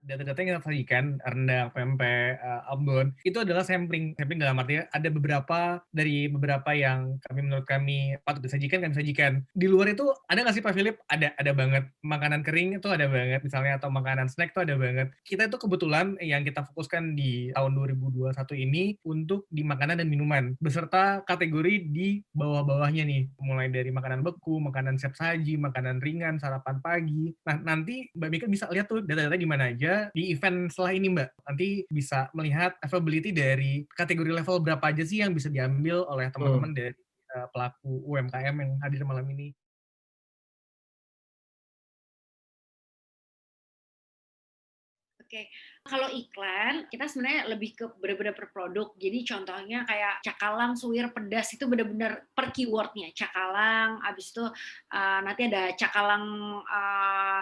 data-data yang kita sajikan, rendang, pempek, ambon, itu adalah sampling. Sampling dalam arti ada beberapa yang menurut kami patut disajikan, kami sajikan. Di luar itu ada nggak sih Pak Philip? Ada banget. Makanan kering itu ada banget misalnya, atau makanan snack itu ada banget. Kita itu kebetulan yang kita fokuskan di tahun 2021 ini untuk di makanan dan minuman, beserta kategori di bawah-bawahnya nih, mulai dari makanan beku, makanan siap saji, makanan ringan, sarapan pagi. Nah, nanti Mbak Mika bisa lihat tuh data-data di mana aja di event setelah ini, Mbak. Nanti bisa melihat availability dari kategori level berapa aja sih yang bisa diambil oleh teman-teman dari pelaku UMKM yang hadir malam ini. Oke, kalau iklan kita sebenarnya lebih ke benar-benar per produk. Jadi contohnya kayak cakalang suwir pedas itu benar-benar per keywordnya. Cakalang, abis itu nanti ada cakalang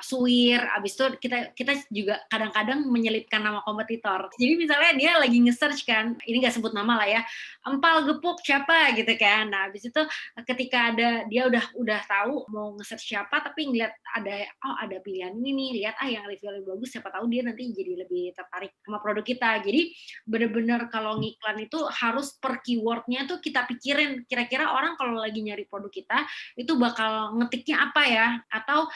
suwir, abis itu kita juga kadang-kadang menyelipkan nama kompetitor. Jadi misalnya dia lagi nge-search kan, ini nggak sebut nama lah ya, empal gepuk siapa gitu kan. Nah, abis itu ketika dia udah tahu mau nge-search siapa, tapi ngeliat ada pilihan ini nih, lihat yang review bagus, siapa tahu dia nanti jadi lebih tertarik sama produk kita. Jadi bener-bener kalau ngiklan itu harus per keywordnya tuh kita pikirin, kira-kira orang kalau lagi nyari produk kita itu bakal ngetiknya apa ya, atau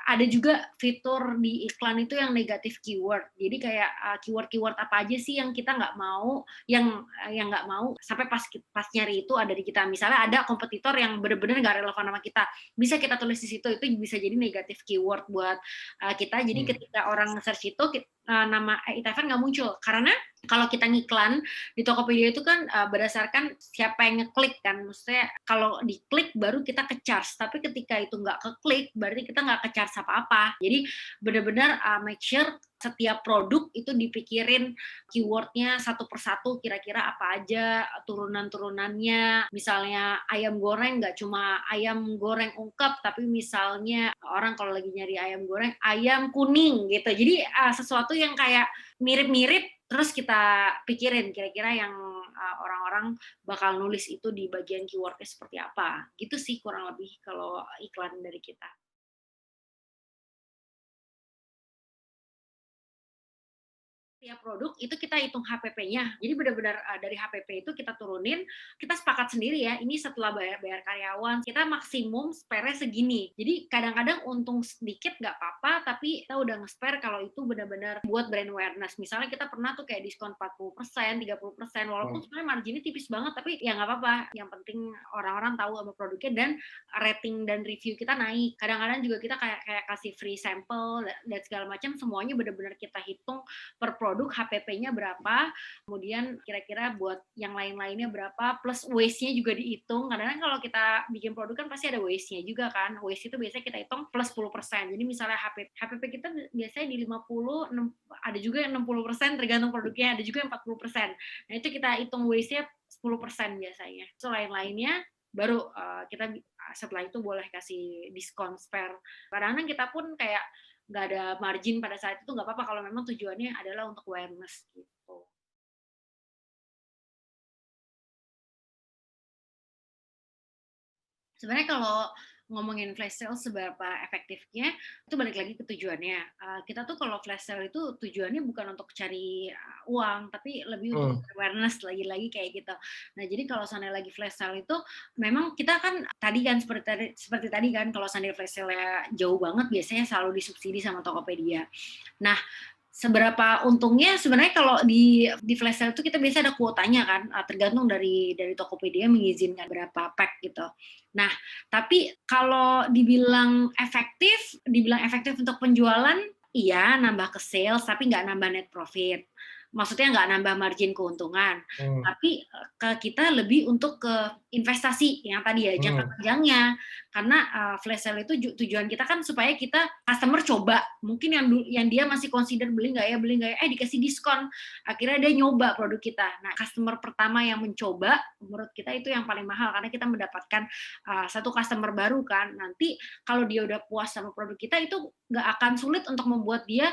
ada juga fitur di iklan itu yang negatif keyword. Jadi kayak keyword-keyword apa aja sih yang kita nggak mau, yang nggak mau sampai pas nyari itu ada di kita. Misalnya ada kompetitor yang bener-bener nggak relevan sama kita, bisa kita tulis di situ, itu bisa jadi negatif keyword buat kita. Jadi ketika orang search itu nama e-event nggak muncul, karena kalau kita ngiklan di Tokopedia itu kan berdasarkan siapa yang ngeklik kan, maksudnya kalau diklik baru kita ke-charge, tapi ketika itu nggak keklik berarti kita nggak ke-charge apa-apa. Jadi benar-benar make sure setiap produk itu dipikirin keywordnya satu persatu, kira-kira apa aja turunan-turunannya. Misalnya ayam goreng nggak cuma ayam goreng ungkep, tapi misalnya orang kalau lagi nyari ayam goreng, ayam kuning gitu. Jadi sesuatu yang kayak mirip-mirip, terus kita pikirin kira-kira yang orang-orang bakal nulis itu di bagian keywordnya seperti apa. Gitu sih kurang lebih kalau iklan dari kita. Tiap produk itu kita hitung HPP-nya. Jadi benar-benar dari HPP itu kita turunin, kita sepakat sendiri ya, ini setelah bayar karyawan, kita maksimum spare segini. Jadi kadang-kadang untung sedikit nggak apa-apa, tapi kita udah nge-spare kalau itu benar-benar buat brand awareness. Misalnya kita pernah tuh kayak diskon 40%, 30%, walaupun sebenarnya marginnya tipis banget, tapi ya nggak apa-apa. Yang penting orang-orang tahu sama produknya dan rating dan review kita naik. Kadang-kadang juga kita kayak kasih free sample dan segala macam, semuanya benar-benar kita hitung per produk HPP-nya berapa, kemudian kira-kira buat yang lain-lainnya berapa, plus waste-nya juga dihitung. Kadang-kadang kalau kita bikin produk kan pasti ada waste-nya juga kan. Waste itu biasanya kita hitung plus 10%. Jadi misalnya HPP kita biasanya di 50, ada juga yang 60%, tergantung produknya, ada juga yang 40%. Nah, itu kita hitung waste-nya 10% biasanya. So, lain-lainnya baru kita setelah itu boleh kasih diskon spare. Kadang-kadang kita pun kayak nggak ada margin pada saat itu, nggak apa-apa kalau memang tujuannya adalah untuk awareness gitu. Sebenarnya kalau ngomongin flash sale seberapa efektifnya, itu balik lagi ke tujuannya. Kita tuh kalau flash sale itu tujuannya bukan untuk cari uang, tapi lebih untuk awareness, lagi-lagi kayak gitu. Nah, jadi kalau seandainya lagi flash sale itu, memang kita kan tadi kan seperti tadi kan, kalau seandainya flash sale-nya jauh banget, biasanya selalu disubsidi sama Tokopedia. Nah, seberapa untungnya sebenarnya kalau di flash sale itu kita biasa ada kuotanya kan, tergantung dari Tokopedia mengizinkan berapa pack gitu. Nah, tapi kalau dibilang efektif untuk penjualan, iya nambah ke sales, tapi nggak nambah net profit. Maksudnya nggak nambah margin keuntungan, tapi ke kita lebih untuk ke investasi yang tadi ya, jangka panjangnya. Karena flash sale itu tujuan kita kan supaya kita customer coba, mungkin yang dia masih consider beli nggak ya, dikasih diskon, akhirnya dia nyoba produk kita. Nah, customer pertama yang mencoba, menurut kita itu yang paling mahal, karena kita mendapatkan satu customer baru kan. Nanti kalau dia udah puas sama produk kita, itu nggak akan sulit untuk membuat dia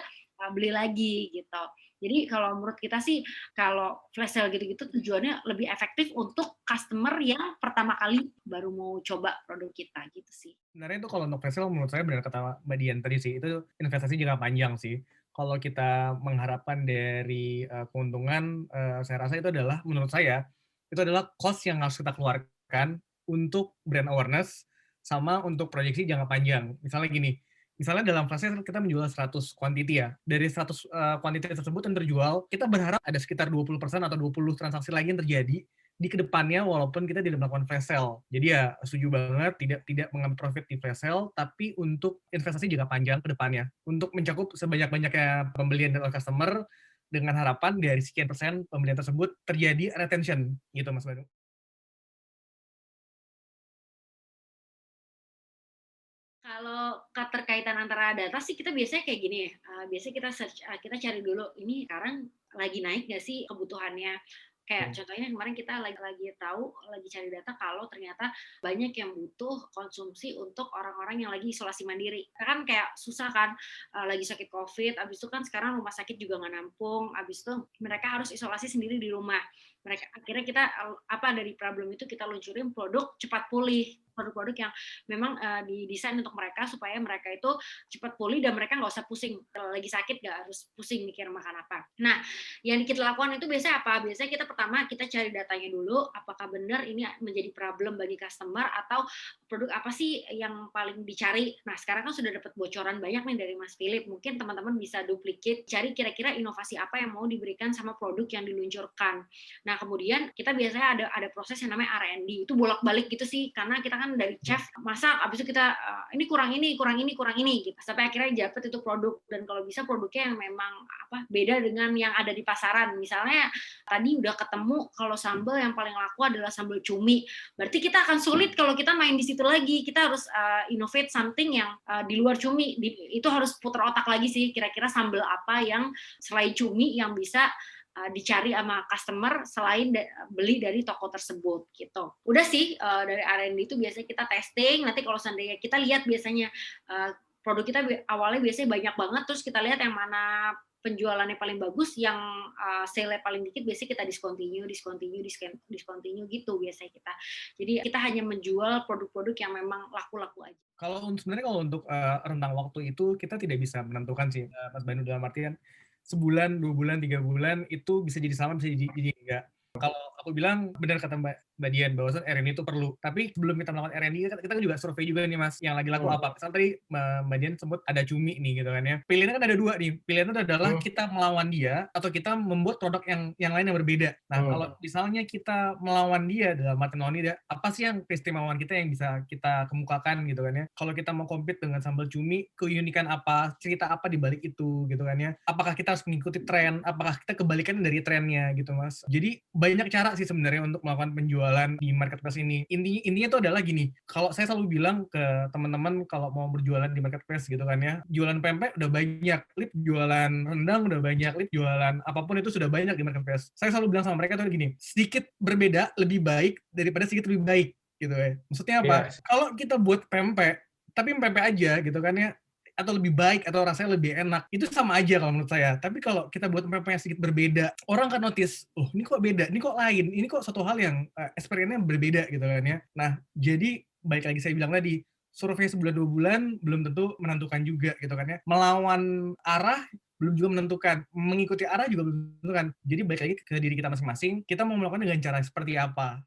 beli lagi gitu. Jadi kalau menurut kita sih, kalau flash sale gitu-gitu tujuannya lebih efektif untuk customer yang pertama kali baru mau coba produk kita gitu sih. Sebenarnya itu kalau untuk flash sale menurut saya benar kata Mbak Dian tadi sih, itu investasi jangka panjang sih. kalau kita mengharapkan dari, keuntungan, saya rasa itu adalah menurut saya, itu adalah cost yang harus kita keluarkan untuk brand awareness sama untuk proyeksi jangka panjang. Misalnya gini, misalnya dalam fase kita menjual 100 quantity ya, dari 100, quantity tersebut yang terjual, kita berharap ada sekitar 20% atau 20 transaksi lagi yang terjadi di kedepannya walaupun kita tidak melakukan flash sale. Jadi ya setuju banget tidak tidak mengambil profit di flash sale, tapi untuk investasi jangka panjang ke depannya. Untuk mencakup sebanyak-banyaknya pembelian dari customer dengan harapan dari sekian persen pembelian tersebut terjadi retention gitu Mas Banu. Kalau keterkaitan antara data sih kita biasanya kayak gini ya, biasanya kita search, kita cari dulu ini sekarang lagi naik nggak sih kebutuhannya. Kayak Oke. contohnya kemarin kita lagi tahu, lagi cari data kalau ternyata banyak yang butuh konsumsi untuk orang-orang yang lagi isolasi mandiri. Kan kayak susah kan, lagi sakit Covid, habis itu kan sekarang rumah sakit juga nggak nampung, habis itu mereka harus isolasi sendiri di rumah. Akhirnya kita, apa, dari problem itu kita luncurin produk cepat pulih, produk-produk yang memang didesain untuk mereka supaya mereka itu cepat pulih dan mereka nggak usah pusing kalau lagi sakit, nggak harus pusing mikir makan apa. Nah, yang kita lakukan itu biasanya apa? Biasanya kita pertama kita cari datanya dulu, apakah benar ini menjadi problem bagi customer atau produk apa sih yang paling dicari. Nah, sekarang kan sudah dapat bocoran banyak nih dari Mas Philip. Mungkin teman-teman bisa duplicate, cari kira-kira inovasi apa yang mau diberikan sama produk yang diluncurkan. Nah, kemudian kita biasanya ada proses yang namanya R&D. Itu bolak-balik gitu sih, karena kita kan dari chef masak, habis itu kita ini kurang ini, kurang ini, kurang ini gitu. Sampai akhirnya dapet itu produk dan kalau bisa produknya yang memang apa beda dengan yang ada di pasaran. Misalnya tadi udah ketemu kalau sambal yang paling laku adalah sambal cumi. Berarti kita akan sulit kalau kita main di situ lagi. Kita harus innovate something yang di luar cumi. Itu harus putar otak lagi sih, kira-kira sambal apa yang selain cumi yang bisa dicari sama customer selain beli dari toko tersebut gitu. Udah sih dari R&D itu biasanya kita testing, nanti kalau seandainya kita lihat biasanya produk kita awalnya biasanya banyak banget, terus kita lihat yang mana penjualannya paling bagus, yang sale-nya paling dikit biasanya kita discontinue gitu biasanya kita. Jadi kita hanya menjual produk-produk yang memang laku-laku aja. Sebenarnya kalau untuk, rentang waktu itu kita tidak bisa menentukan sih, Mas Banu, dalam artian sebulan, 2 bulan, 3 bulan itu bisa jadi sama, bisa jadi enggak. Kalau aku bilang benar kata Mbak Dian bahwasanya R&D itu perlu. Tapi sebelum kita melakukan R&D kita kan juga survei juga nih Mas, yang lagi laku apa. Misal tadi Mbak Dian sebut ada cumi nih gitu kan ya. Pilihannya kan ada 2 nih, pilihannya itu adalah kita melawan dia atau kita membuat produk yang lain yang berbeda. Nah, kalau misalnya kita melawan dia dalam arti melawan dia, apa sih yang keistimewaan kita yang bisa kita kemukakan gitu kan ya. Kalau kita mau compete dengan sambal cumi, keunikan apa, cerita apa di balik itu gitu kan ya. Apakah kita harus mengikuti tren, apakah kita kebalikan dari trennya gitu Mas. Jadi banyak cara sih sebenarnya untuk melakukan penjualan di marketplace ini. Intinya itu adalah gini, kalau saya selalu bilang ke teman-teman kalau mau berjualan di marketplace gitu kan ya, jualan pempek udah banyak, lip jualan rendang udah banyak, lip jualan apapun itu sudah banyak di marketplace. Saya selalu bilang sama mereka tuh gini, sedikit berbeda lebih baik daripada sedikit lebih baik gitu ya. Maksudnya apa? Kalau kita buat pempek, tapi pempek aja gitu kan ya, atau lebih baik atau rasanya lebih enak, itu sama aja kalau menurut saya. Tapi kalau kita buat pempek yang sedikit berbeda, orang akan notice, oh ini kok beda, ini kok lain, ini kok satu hal yang experience-nya berbeda gitu kan ya. Nah, jadi balik lagi saya bilang tadi, survei sebulan 2 bulan belum tentu menentukan juga gitu kan ya. Melawan arah belum juga menentukan, mengikuti arah juga belum menentukan. Jadi balik lagi ke diri kita masing-masing, kita mau melakukan dengan cara seperti apa.